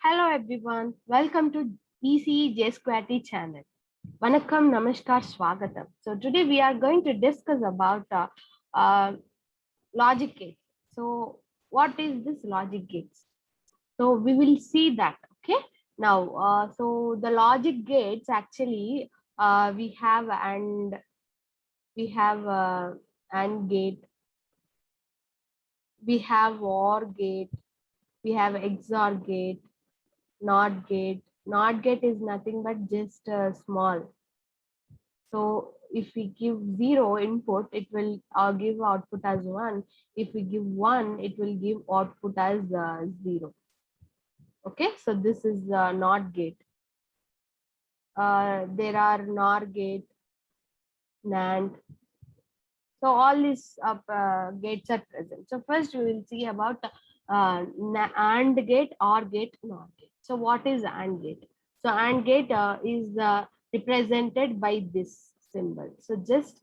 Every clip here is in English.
Hello everyone, welcome to ECE Squarety channel. Vanakkam, Namaskar, Swagatam. So today we are going to discuss about uh, logic gates. So what is this logic gates? So we will see that. Okay. Now, so the logic gates actually we have and gate, we have OR gate, we have XOR gate, NOT gate. NOT gate is nothing but just small. So if we give 0 input, it will give output as 1. If we give 1, it will give output as 0. Okay, so this is NOT gate. There are NOR gate, NAND. So all these gates are present. So first we will see about AND gate, OR gate, NOR gate. So what is AND gate? So AND gate is represented by this symbol. So just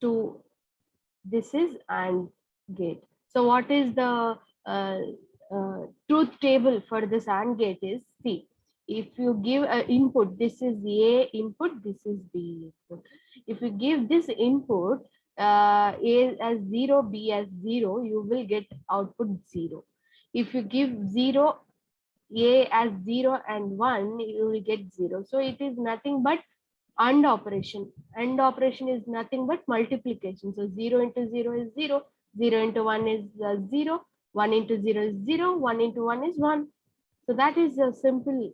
to this is AND gate. So what is the truth table for this AND gate is see. If you give an input, this is A input, this is B input. If you give this input A as 0, B as 0, you will get output 0. If you give 0, A as 0 and 1, you will get 0. So it is nothing but AND operation. AND operation is nothing but multiplication. So 0 into 0 is 0, 0 into 1 is 0, 1 into 0 is 0, 1 into 1 is 1. So that is a simple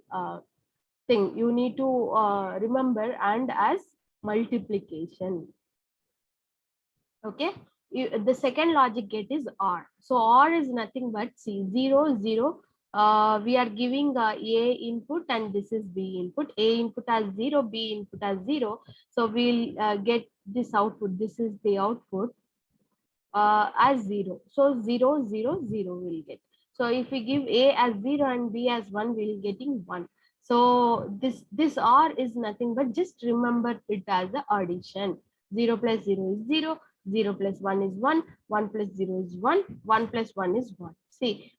thing. You need to remember AND as multiplication. Okay. The second logic gate is OR. So OR is nothing but see 0, 0. We are giving A input and this is B input. A input as 0, B input as 0. So we'll get this output. This is the output as 0. So 0, 0, 0 will get. So if we give A as 0 and B as 1, we'll getting 1. So this OR is nothing but just remember it as the addition. 0 plus 0 is 0, 0 plus 1 is 1, 1 plus 0 is 1, 1 plus 1 is 1. See,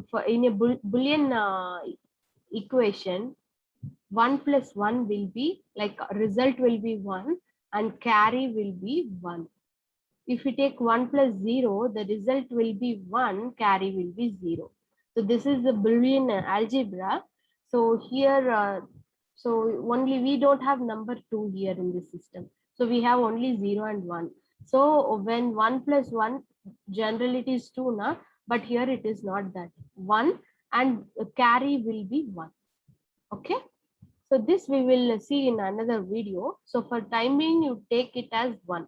for in a Boolean equation, 1 plus 1 will be like result will be 1 and carry will be 1. If we take 1 plus 0, the result will be 1, carry will be 0. So this is the Boolean algebra. So here, so only we don't have number 2 here in this system. So we have only 0 and 1. So when 1 plus 1, generally it is 2 now, but here it is not that. 1 and carry will be 1. Okay. So this we will see in another video. So for time being, you take it as 1.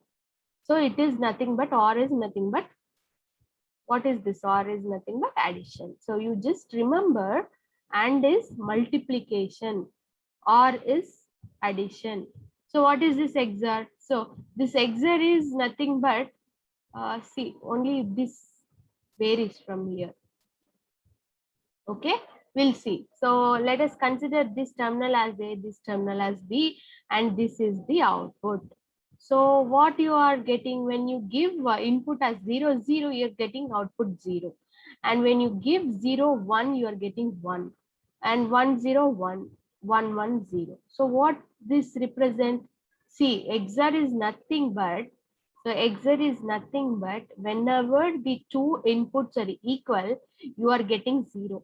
So it is nothing but OR is nothing but what is this? OR is nothing but addition. So you just remember AND is multiplication, OR is addition. So what is this XOR? So this XOR is nothing but see only this varies from here. Okay, we'll see. So let us consider this terminal as A, this terminal as B, and this is the output. So what you are getting when you give input as 0, 0, you're getting output 0. And when you give 0, 1, you are getting 1. And 1, 0, 1, 1, 1, 0. So what this represent? See, XOR is nothing but, so XOR is nothing but whenever the two inputs are equal, you are getting 0.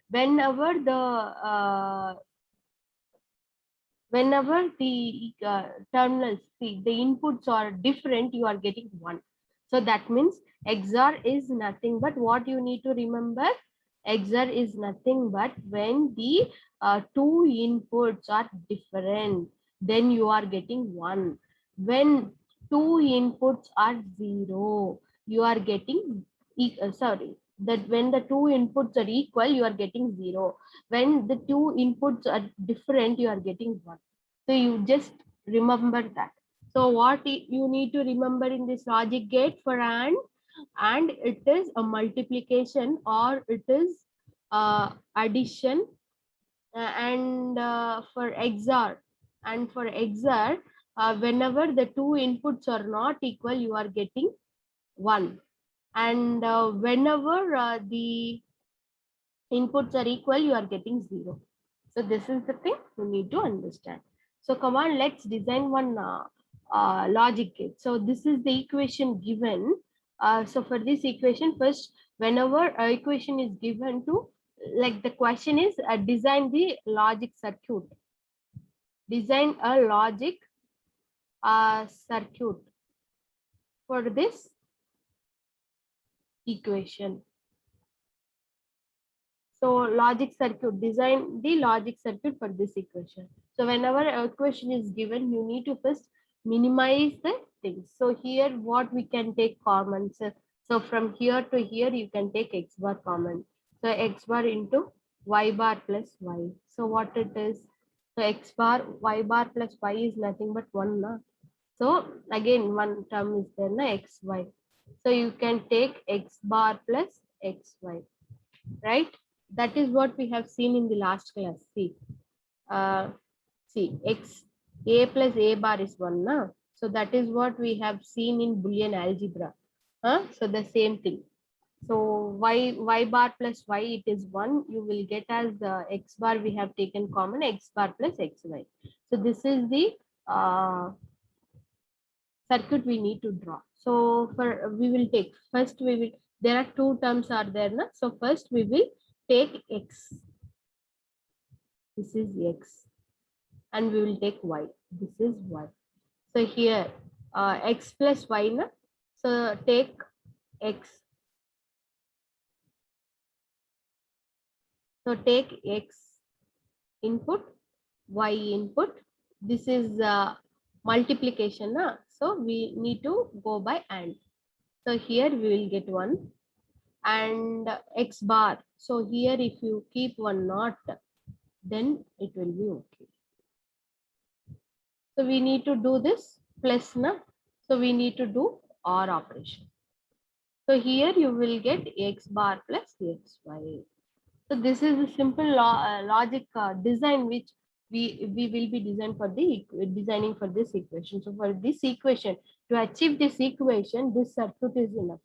Whenever the terminals, see the inputs are different, you are getting 1. So that means XOR is nothing but what you need to remember. XOR is nothing but when the two inputs are different, then you are getting 1. When two inputs are 0, you are getting sorry, that when the two inputs are equal, you are getting 0. When the two inputs are different, you are getting 1. So you just remember that. So what you need to remember in this logic gate for and it is a multiplication or it is addition, and for XOR, and for XOR, whenever the two inputs are not equal, you are getting 1. And whenever the inputs are equal, you are getting 0. So this is the thing you need to understand. So come on, let's design one logic gate. So this is the equation given. So for this equation, first, whenever equation is given to, like the question is, design the logic circuit. Design a logic circuit for this equation. So logic circuit, design the logic circuit for this equation. So whenever a equation is given, you need to first minimize the things. So here what we can take common. So from here to here, you can take x bar common. So x bar into y bar plus y. So what it is? So x bar, y bar plus y is nothing but 1. Na? So again, one term is there, na, xy. So you can take x bar plus xy, right? That is what we have seen in the last class. See, see, x a plus a bar is 1, na? So that is what we have seen in Boolean algebra. So the same thing. So y bar plus y, it is 1. You will get as the x bar we have taken common, x bar plus xy. So this is the circuit we need to draw. So for we will take first, we will, there are two terms are there, na? So first we will take x. This is x, and we will take y. This is y. So here x plus y, na? So take x. So take x input, y input. This is multiplication, na? So we need to go by AND. So here we will get 1 and x bar. So here if you keep 1 not, then it will be okay. So we need to do this plus, na? So we need to do OR operation. So here you will get x bar plus xy. So this is a simple logic design which we will be designing for this equation. So for this equation, to achieve this equation, this circuit is enough.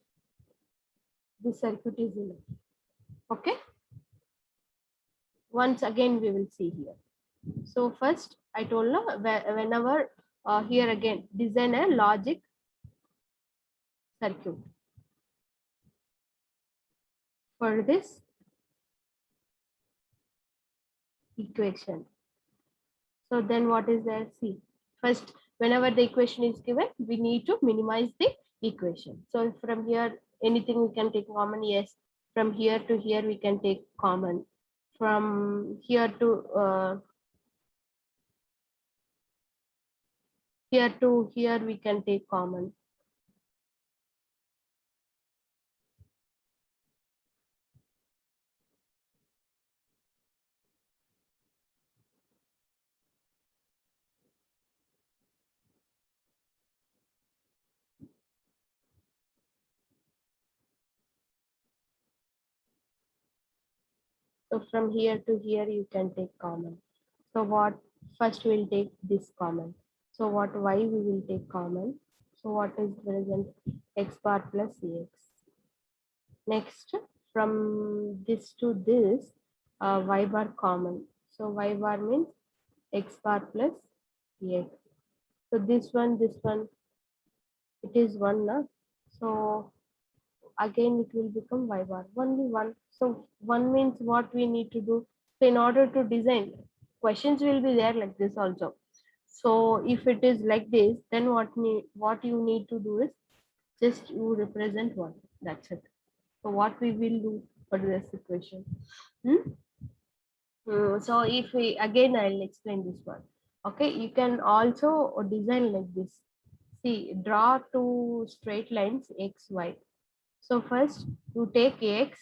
This circuit is enough. Okay. Once again we will see here. So first I told you, whenever here again design a logic circuit for this equation. So then what is there? See, first whenever the equation is given, we need to minimize the equation. So from here anything we can take common, yes. From here to here we can take common. From here to here we can take common. So from here to here you can take common. So what, first we'll take this common. So what y we will take common. So what is present? X bar plus cx. Next, from this to this, y bar common. So y bar means x bar plus x. So this one, it is 1 now. So again it will become y bar, only 1. So 1 means what we need to do. So in order to design, questions will be there like this also. So if it is like this, then what you need to do is just you represent 1. That's it. So what we will do for this equation? So if we, again I'll explain this one. Okay, you can also design like this. See, draw two straight lines x, y. So first you take x.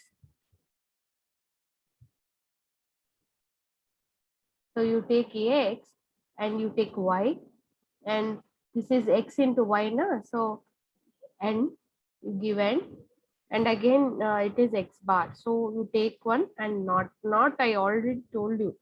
So you take x and you take y, and this is x into y, na? So and you give and again it is x bar. So you take 1 and not I already told you.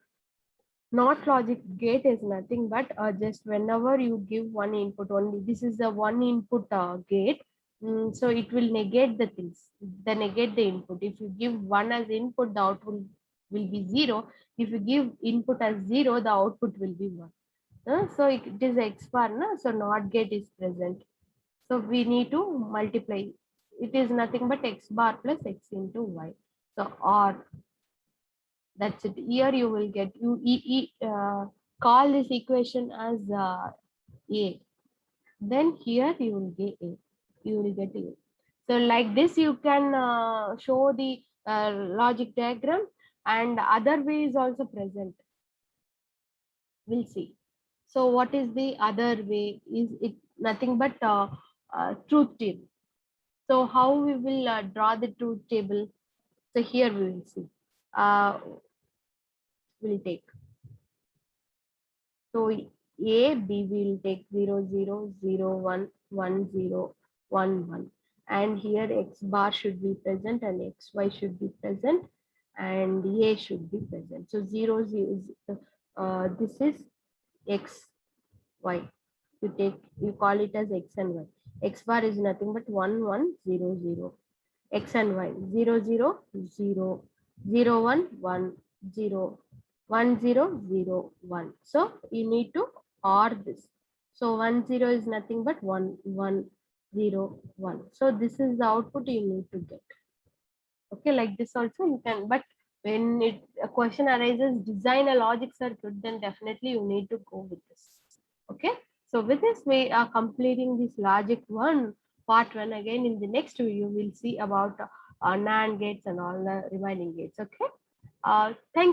Not logic gate is nothing but just whenever you give one input only. This is a one input gate. So it will negate the things, negate the input. If you give 1 as input, the output will be 0. If you give input as 0, the output will be 1. So it is X bar, no? So NOT gate is present. So we need to multiply. It is nothing but X bar plus X into Y. So OR, that's it. Here you will get, call this equation as A. Then here you will get A. You will get A. So like this, you can show the logic diagram, and other way is also present. We'll see. So what is the other way? Is it nothing but truth table? So how we will draw the truth table? So here we will see. We'll take. So A, B will take 0, 0, 0, 1, 1, 0, 1, 1. And here X bar should be present and XY should be present and A should be present. So 0, 0, this is X, Y. You call it as X and Y. X bar is nothing but 1, 1, 0, 0. X and Y, 0, 0, 0, 0, 1, 1, 0, 1, 0, 0, 1. So you need to OR this. So 1, 0 is nothing but 1, 1, 0, 1. So this is the output you need to get. Okay, like this also you can, but when a question arises, design a logic circuit, then definitely you need to go with this. Okay, so with this we are completing this logic one, part one. Again in the next video we'll see about NAND gates and all the remaining gates. Okay, thank